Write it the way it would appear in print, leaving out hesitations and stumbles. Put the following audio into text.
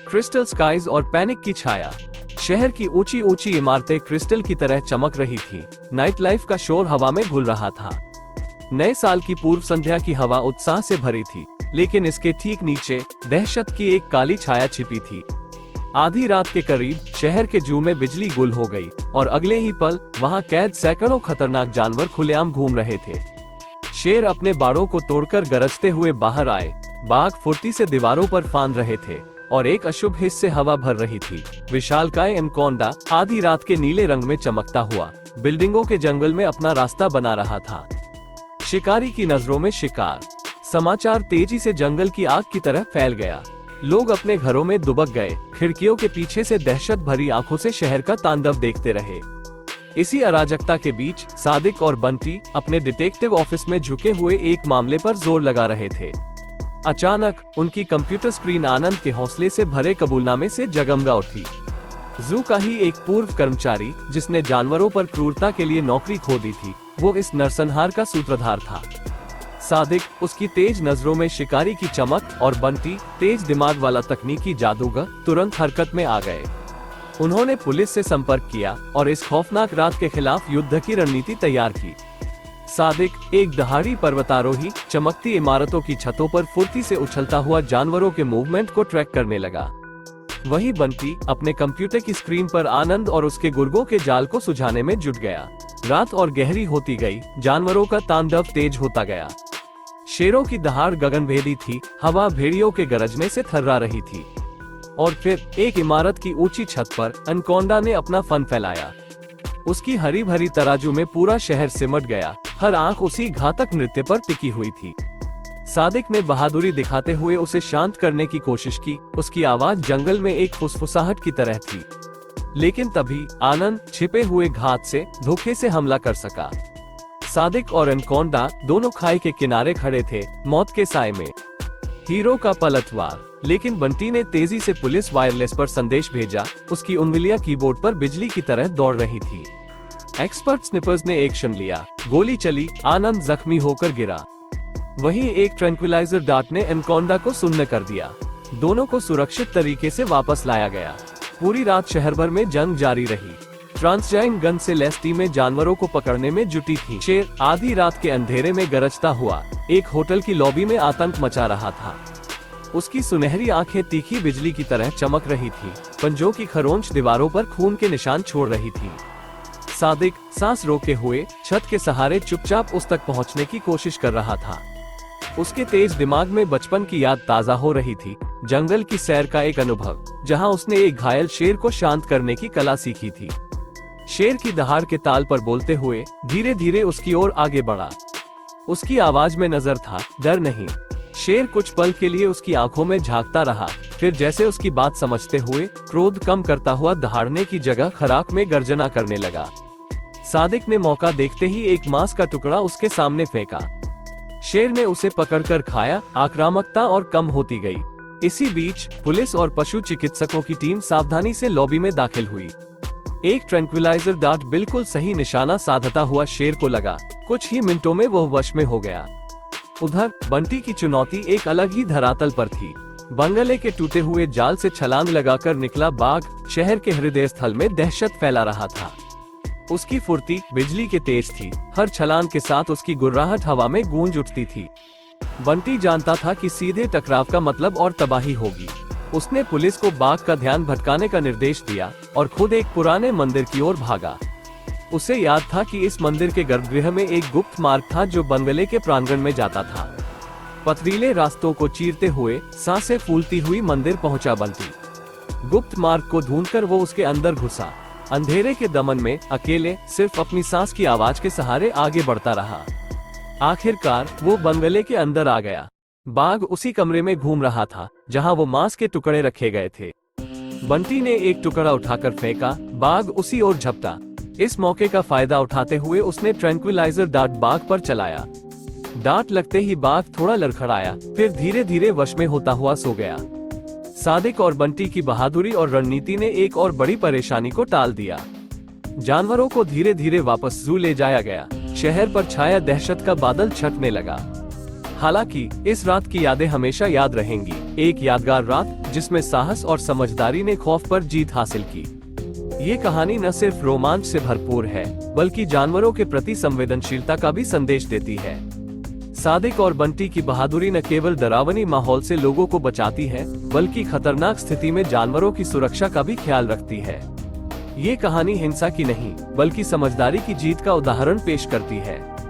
Crystal skies और panic की छाया। शहर की ऊंची ऊंची इमारतें क्रिस्टल की तरह चमक रही थी। नाइट लाइफ का शोर हवा में घुल रहा था। नए साल की पूर्व संध्या की हवा उत्साह से भरी थी, लेकिन इसके ठीक नीचे दहशत की एक काली छाया छिपी थी। आधी रात के करीब शहर के जू में बिजली गुल हो गई और अगले ही पल वहां कैद सैकड़ों खतरनाक जानवर खुलेआम घूम रहे थे। शेर अपने बाड़ों को तोड़कर गरजते हुए बाहर आए, बाघ फुर्ती से दीवारों पर फांद रहे थे और एक अशुभ हिस्से से हवा भर रही थी। विशालकाय एनाकोंडा आधी रात के नीले रंग में चमकता हुआ बिल्डिंगों के जंगल में अपना रास्ता बना रहा था। शिकारी की नजरों में शिकार। समाचार तेजी से जंगल की आग की तरह फैल गया। लोग अपने घरों में दुबक गए, खिड़कियों के पीछे से दहशत भरी आंखों से शहर का तांडव देखते रहे। इसी अराजकता के बीच सादिक और बंटी अपने डिटेक्टिव ऑफिस में झुके हुए एक मामले पर जोर लगा रहे थे। अचानक उनकी कंप्यूटर स्क्रीन आनंद के हौसले से भरे कबूलनामे से जगमगा उठी। जू का ही एक पूर्व कर्मचारी, जिसने जानवरों पर क्रूरता के लिए नौकरी खो दी थी, वो इस नरसंहार का सूत्रधार था। सादिक, उसकी तेज नजरों में शिकारी की चमक, और बंटी, तेज दिमाग वाला तकनीकी जादूगर, तुरंत हरकत में आ गए। उन्होंने पुलिस से संपर्क किया और इस खौफनाक रात के खिलाफ युद्ध की रणनीति तैयार की। सादिक, एक दहाड़ी पर्वतारोही, चमकती इमारतों की छतों पर फुर्ती से उछलता हुआ जानवरों के मूवमेंट को ट्रैक करने लगा। वहीं बंटी अपने कंप्यूटर की स्क्रीन पर आनंद और उसके गुर्गों के जाल को सुझाने में जुट गया। रात और गहरी होती गई, जानवरों का तांडव तेज होता गया। शेरों की दहाड़ गगनभेदी थी, हवा भेड़ियों के गरजने से थर्रा रही थी। और फिर एक इमारत की ऊंची छत पर एनाकोंडा ने अपना फन फैलाया। उसकी हरी भरी तराजू में पूरा शहर सिमट गया, हर आंख उसी घातक नृत्य पर टिकी हुई थी। सादिक ने बहादुरी दिखाते हुए उसे शांत करने की कोशिश की। उसकी आवाज जंगल में एक फुसफुसाहट की तरह थी। लेकिन तभी आनंद छिपे हुए घात से धोखे से हमला कर सका। सादिक और एनाकोंडा दोनों खाई के किनारे खड़े थे, मौत के साए में। हीरो का पलटवार। लेकिन बंटी ने तेजी से पुलिस वायरलेस पर संदेश भेजा। उसकी उंगलियां कीबोर्ड पर बिजली की तरह दौड़ रही थी। एक्सपर्ट स्निपर्स ने एक्शन लिया। गोली चली, आनंद जख्मी होकर गिरा। वहीं एक ट्रैंक्विलाइजर डार्ट ने एनाकोंडा को सुन्न कर दिया। दोनों को सुरक्षित तरीके से वापस लाया गया। पूरी रात शहर भर में जंग जारी रही। ट्रांसजाइन गन से लैस टीमें जानवरों को पकड़ने में जुटी थी। शेर आधी रात के अंधेरे में गरजता हुआ एक होटल की लॉबी में आतंक मचा रहा था। उसकी सुनहरी आंखें तीखी बिजली की तरह चमक रही थी। पंजों की खरोंच दीवारों पर खून के निशान छोड़ रही थी। सादिक सांस रोके हुए छत के सहारे चुपचाप उस तक पहुंचने की कोशिश कर रहा था। उसके तेज दिमाग में बचपन की याद ताजा हो रही थी। जंगल की सैर का एक अनुभव, जहां उसने एक घायल शेर को शांत करने की कला सीखी थी। शेर की दहाड़ के ताल पर बोलते हुए धीरे धीरे उसकी ओर आगे बढ़ा। उसकी आवाज में नजर था, डर नहीं। शेर कुछ पल के लिए उसकी आंखों में झांकता रहा, फिर जैसे उसकी बात समझते हुए क्रोध कम करता हुआ दहाड़ने की जगह खराक में गर्जना करने लगा। सादिक ने मौका देखते ही एक मांस का टुकड़ा उसके सामने फेंका। शेर ने उसे पकड़कर खाया। आक्रामकता और कम होती गई। इसी बीच पुलिस और पशु चिकित्सकों की टीम सावधानी से लॉबी में दाखिल हुई। एक ट्रैंक्विलाइजर डार्ट बिल्कुल सही निशाना साधता हुआ शेर को लगा। कुछ ही मिनटों में वह वश में हो गया। उधर बंटी की चुनौती एक अलग ही धरातल पर थी। बंगले के टूटे हुए जाल से छलांग लगाकर निकला बाघ शहर के हृदय स्थल में दहशत फैला रहा था। उसकी फुर्ती बिजली के तेज थी। हर छलांग के साथ उसकी गुर्राहट हवा में गूंज उठती थी। बंटी जानता था कि सीधे टकराव का मतलब और तबाही होगी। उसने पुलिस को बाघ का ध्यान भटकाने का निर्देश दिया और खुद एक पुराने मंदिर की ओर भागा। उसे याद था कि इस मंदिर के गर्भगृह में एक गुप्त मार्ग था जो बंगले के प्रांगण में जाता था। पथरीले रास्तों को चीरते हुए सांसें फूलती हुई मंदिर पहुंचा बंटी। गुप्त मार्ग को ढूंढकर वो उसके अंदर घुसा। अंधेरे के दमन में अकेले सिर्फ अपनी सांस की आवाज के सहारे आगे बढ़ता रहा। आखिरकार वो बंगले के अंदर आ गया। बाघ उसी कमरे में घूम रहा था जहां वो मांस के टुकड़े रखे गए थे। बंटी ने एक टुकड़ा उठाकर फेंका। बाघ उसी ओर झपटा। इस मौके का फायदा उठाते हुए उसने ट्रैंक्विलाइजर डार्ट बाघ पर चलाया। डार्ट लगते ही बाघ थोड़ा लड़खड़ाया, फिर धीरे धीरे वश में होता हुआ सो गया। सादिक और बंटी की बहादुरी और रणनीति ने एक और बड़ी परेशानी को टाल दिया। जानवरों को धीरे धीरे वापस जू ले जाया गया। शहर पर छाया दहशत का बादल छटने लगा। हालांकि इस रात की यादें हमेशा याद रहेंगी। एक यादगार रात जिसमें साहस और समझदारी ने खौफ पर जीत हासिल की। ये कहानी न सिर्फ रोमांच से भरपूर है, बल्कि जानवरों के प्रति संवेदनशीलता का भी संदेश देती है। सादिक और बंटी की बहादुरी न केवल डरावनी माहौल से लोगों को बचाती है, बल्कि खतरनाक स्थिति में जानवरों की सुरक्षा का भी ख्याल रखती है। ये कहानी हिंसा की नहीं, बल्कि समझदारी की जीत का उदाहरण पेश करती है।